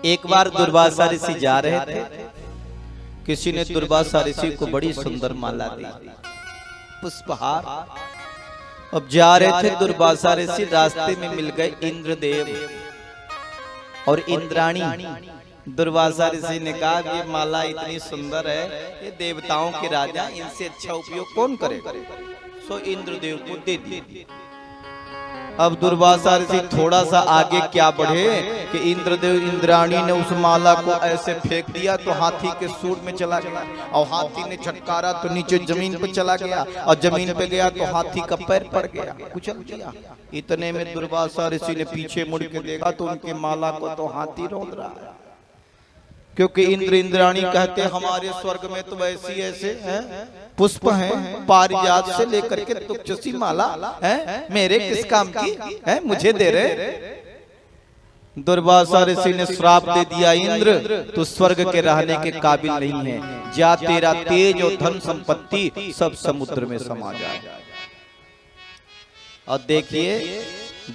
एक बार दुर्वासा ऋषि जा रहे थे। किसी ने दुर्वासा ऋषि को बड़ी सुंदर माला दी, पुष्पहार। अब जा रहे थे दुर्वासा ऋषि, रास्ते में मिल गए इंद्रदेव और इंद्राणी। दुर्वासा ऋषि ने कहा कि ये माला इतनी सुंदर है, ये देवताओं के राजा, इनसे अच्छा उपयोग कौन करेगा? सो इंद्रदेव को दे दी। अब दुर्वासा ऋषि थोड़ा सा आगे क्या बढ़े कि इंद्रदेव इंद्राणी ने उस माला को ऐसे फेंक दिया तो हाथी के सूंड में चला गया, और हाथी ने झटकारा तो नीचे जमीन पे चला गया, और जमीन पे गया तो हाथी का पैर पड़ गया, कुचल गया। इतने में दुर्वासा ऋषि ने पीछे मुड़ के देखा तो उनके माला को तो हाथी रोंद रहा है, क्योंकि इंद्र इंद्राणी कहते हमारे स्वर्ग में तो वैसी ऐसे हैं पुष्प हैं, पारिजात से लेकर के तुच्छ सी माला है, मेरे किस काम की है, मुझे दे रहे। दुर्वासा ऋषि ने श्राप दे दिया, इंद्र तू स्वर्ग के रहने के काबिल नहीं है, जा तेरा तेज और धन संपत्ति सब समुद्र में समा जाए। और देखिए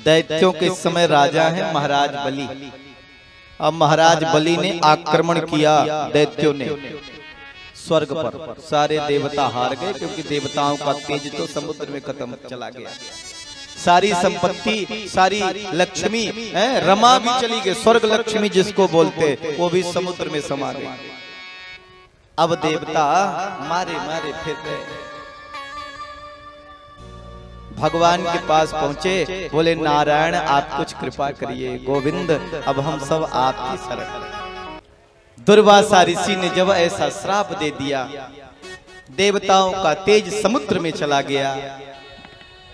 दैत्यों के समय राजा है महाराज बलि। अब महाराज बलि ने आक्रमण किया दैत्यों ने स्वर्ग पर, सारे देवता हार गए, क्योंकि देवताओं का तेज तो समुद्र में खत्म चला गया। सारी संपत्ति, सारी लक्ष्मी रमा भी चली गई, स्वर्ग लक्ष्मी जिसको बोलते वो भी समुद्र में समा गई। अब देवता मारे मारे फिर गए, भगवान के पास पहुंचे, बोले नारायण आप कुछ कृपा करिए, गोविंद अब हम सब आपकी शरण। दुर्वासा ऋषि ने जब ऐसा श्राप दे दिया, देवताओं का तेज समुद्र में चला गया।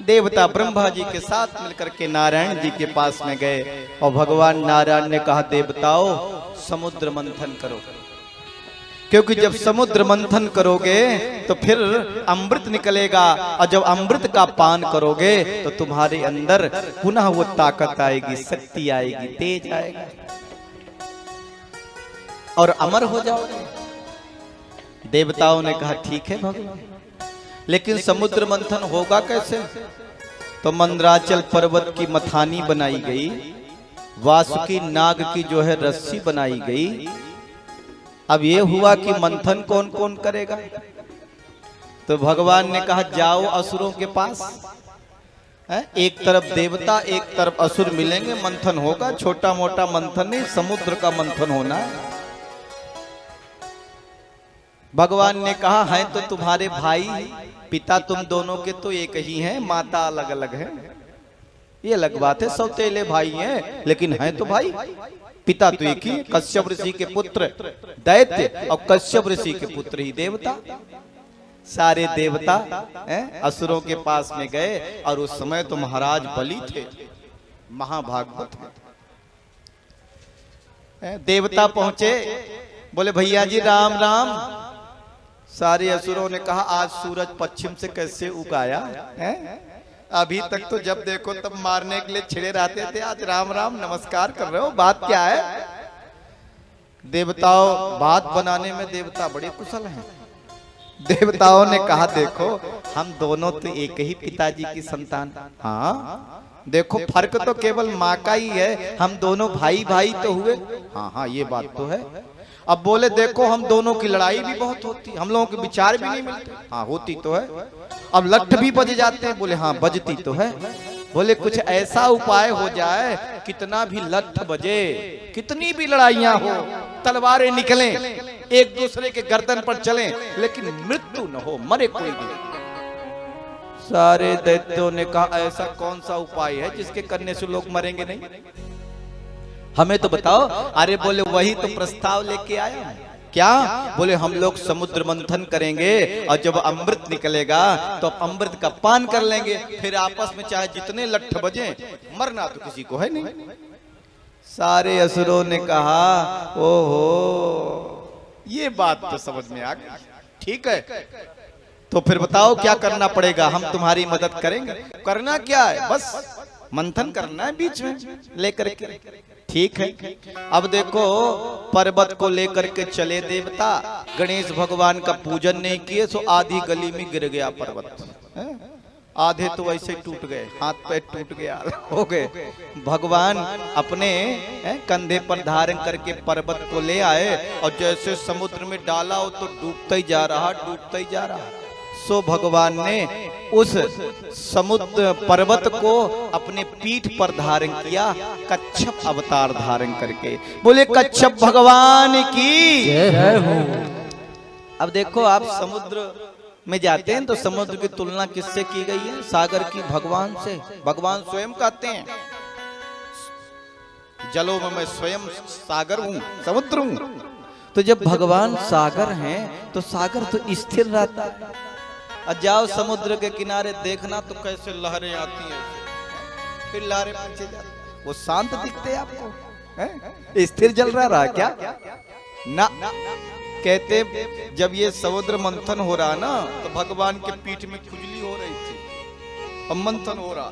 देवता ब्रह्मा जी के साथ मिलकर के नारायण जी के पास में गए, और भगवान नारायण ने कहा देवताओं समुद्र मंथन करो, क्योंकि जब समुद्र मंथन करोगे तो फिर अमृत निकलेगा, और जब अमृत का पान करोगे तो तुम्हारे अंदर पुनः वो ताकत आएगी, शक्ति आएगी, तेज आएगा और अमर हो जाओगे। देवताओं ने कहा ठीक है भगवान, लेकिन समुद्र मंथन होगा कैसे? तो मंदराचल पर्वत की मथानी बनाई गई, वासुकी नाग की जो है रस्सी बनाई गई। अब ये हुआ कि मंथन कौन कौन करेगा? तो भगवान ने कहा जाओ असुरों के पास, एक तरफ देवता एक तरफ असुर मिलेंगे, मंथन होगा। छोटा मोटा मंथन नहीं, समुद्र का मंथन होना है। भगवान ने कहा है तो तुम्हारे भाई, पिता तुम दोनों के तो एक ही हैं, माता अलग अलग है, ये अलग बात है, सौतेले भाई हैं लेकिन हैं तो भाई, पिता तो एक ही, कश्यप ऋषि के पुत्र दैत्य और कश्यप ऋषि के पुत्र ही देवता। सारे देवता असुरों के पास में गए, और उस समय तो महाराज बलि थे, महाभागवत है। देवता पहुंचे, बोले भैया जी राम राम। सारे असुरों ने कहा आज सूरज पश्चिम से कैसे उगाया है? अभी तक तो जब देखो तब मारने के लिए छिड़े रहते थे, आज राम राम नमस्कार कर रहे हो, बात क्या है? देवताओं, बात बनाने में देवता बड़े कुशल हैं। देवताओं ने कहा देखो हम दोनों तो एक ही पिताजी की संतान, हाँ देखो फर्क तो केवल माँ का ही है, हम दोनों भाई भाई तो हुए। हाँ हाँ ये बात तो है। अब बोले देखो हम दोनों की लड़ाई भी बहुत होती, हम लोगों के विचार भी नहीं मिलते। हाँ होती तो है। अब लठ भी बज जाते हैं, बोले हाँ बजती तो है। बोले कुछ ऐसा उपाय हो जाए, कितना भी लठ बजे, कितनी भी लड़ाइयां हो, तलवारें निकलें, एक दूसरे के गर्दन पर चलें, लेकिन मृत्यु न हो, मरे कोई भी। सारे दैत्यों ने कहा ऐसा कौन सा उपाय है जिसके करने से लोग मरेंगे नहीं, हमें तो बताओ। अरे बोले वही तो प्रस्ताव लेके आया। क्या? बोले हम लोग समुद्र मंथन करेंगे, और जब अमृत निकलेगा तो अमृत का पान कर लेंगे, फिर आपस में चाहे जितने लठ बजे, मरना तो किसी को है नहीं। सारे असुरों ने कहा ओहो ये बात तो समझ में आ गई, ठीक है तो फिर बताओ क्या करना पड़ेगा, हम तुम्हारी मदद करेंगे। करना क्या है? बस मंथन करना है बीच में लेकर के, ठीक है। अब देखो पर्वत को लेकर के चले देवता, गणेश भगवान का पूजन नहीं किए सो आधी गली में गिर गया पर्वत। आधे तो वैसे टूट गए, हाथ पैर टूट गया, हो गए। भगवान अपने कंधे पर धारण करके पर्वत को ले आए और जैसे समुद्र में डाला हो तो डूबता ही जा रहा, डूबता ही जा रहा। सो भगवान ने उस समुद्र पर्वत को अपने पीठ पर धारण किया, कच्छप अवतार धारण करके। बोले कच्छप भगवान की जय हो। अब देखो आप समुद्र में जाते हैं तो समुद्र की तुलना किससे की गई है? सागर की भगवान से। भगवान स्वयं कहते हैं जलों में मैं स्वयं सागर हूं, समुद्र हूं। तो जब भगवान सागर हैं तो सागर तो स्थिर रहता है। और जाओ समुद्र के किनारे देखना तो कैसे लहरें आती हैं, फिर लहरें पीछे जाती, वो शांत दिखते हैं आपको, है? स्थिर जल रहा क्या ना। कहते जब ये समुद्र मंथन हो रहा ना तो भगवान के पीठ में खुजली हो रही थी और मंथन हो रहा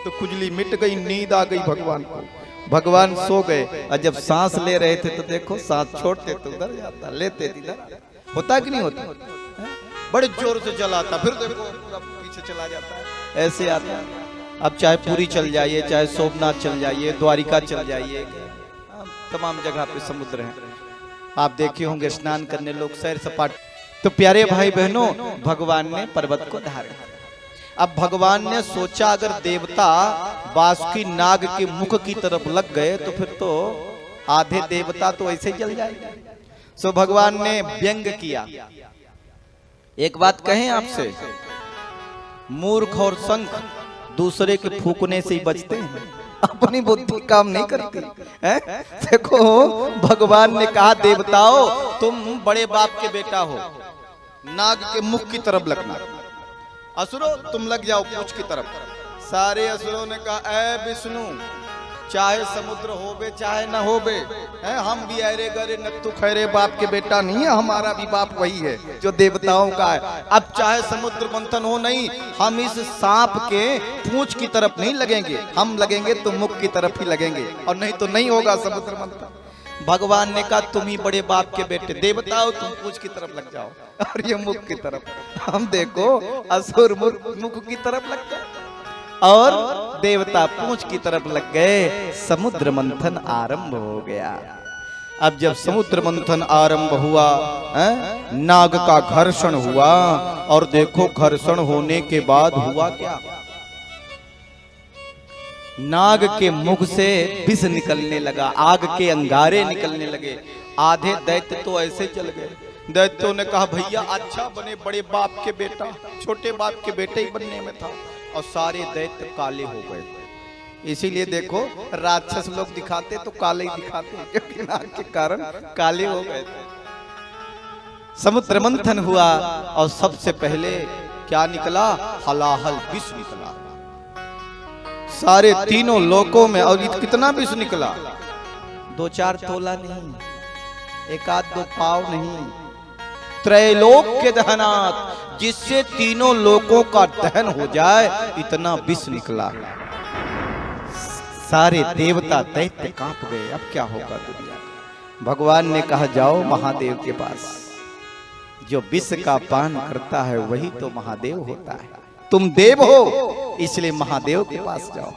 तो खुजली मिट गई, नींद आ गई भगवान को। भगवान सो गए और जब सांस ले रहे थे तो देखो सांस छोड़ते तो उधर जाता, लेते इधर। होता कि नहीं होता? बड़े जोर से जलाता, फिर देखो पीछे चला जाता है, ऐसे आता है। अब चाहे पूरी चल जाइए, चाहे सोमनाथ चल जाइए, द्वारिका चल जाइए, तमाम जगह पे समुद्र है। आप देखे होंगे स्नान करने लोग सैर सपाट। तो प्यारे भाई बहनों, भगवान ने पर्वत को धारण किया। अब भगवान ने सोचा अगर देवता बासुकी नाग के मुख की तरफ लग गए तो फिर तो आधे देवता तो ऐसे जल जाएंगे। सो भगवान ने व्यंग किया। एक बात कहें आपसे, मूर्ख और शंख दूसरे के फूकने से ही बचते हैं, अपनी बुद्धि काम नहीं करती है? देखो भगवान ने कहा देवताओं तुम बड़े बाप के बेटा हो, नाग के मुख की तरफ लगना। असुरों तुम लग जाओ पूंछ की तरफ। सारे असुरों ने कहा ऐ विष्णु, चाहे समुद्र होवे चाहे न होवे, हम भी अरे गरे नत्थु खैरे बाप के बेटा नहीं है, हमारा भी बाप वही है जो देवताओं का है। अब चाहे समुद्र मंथन हो नहीं, हम इस सांप के पूंछ की तरफ नहीं लगेंगे, हम लगेंगे तो मुख की तरफ ही लगेंगे, और नहीं तो नहीं होगा समुद्र मंथन। भगवान ने कहा तुम ही बड़े बाप के बेटे, देवताओं तुम पूंछ की तरफ लग जाओ और ये मुख की तरफ। हम देखो असुर मुख की तरफ लग गए और देवता पूंछ की तरफ लग गए। समुद्र मंथन आरंभ हो गया। अब जब समुद्र मंथन आरंभ हुआ, नाग का घर्षण हुआ, और देखो घर्षण होने के बाद हुआ क्या? नाग के मुख से विष निकलने लगा, आग के अंगारे निकलने लगे। आधे दैत्य तो ऐसे चल गए। दैत्यों ने कहा भैया अच्छा बने, बड़े बाप के बेटा, छोटे बाप के बेटे ही बनने में था। और सारे दैत्य काले हो गए। इसीलिए देखो राक्षस लोग दिखाते तो काले ही दिखाते, क्योंकि नाग के कारण काले हो गए थे। समुद्र मंथन हुआ और सबसे पहले क्या निकला? हलाहल विष निकला सारे तीनों लोकों में। और कितना विष निकला? 2-4 तोला नहीं, 1-2 पाव नहीं, त्रैलोक्य दहनात्, जिससे तीनों लोकों का दहन हो जाए, इतना विष निकला। सारे देवता दैत्य कांप गए, अब क्या होगा दुनिया का? भगवान ने कहा जाओ महादेव के पास, जो विष का पान करता है वही तो महादेव होता है। तुम देव हो इसलिए महादेव के पास जाओ।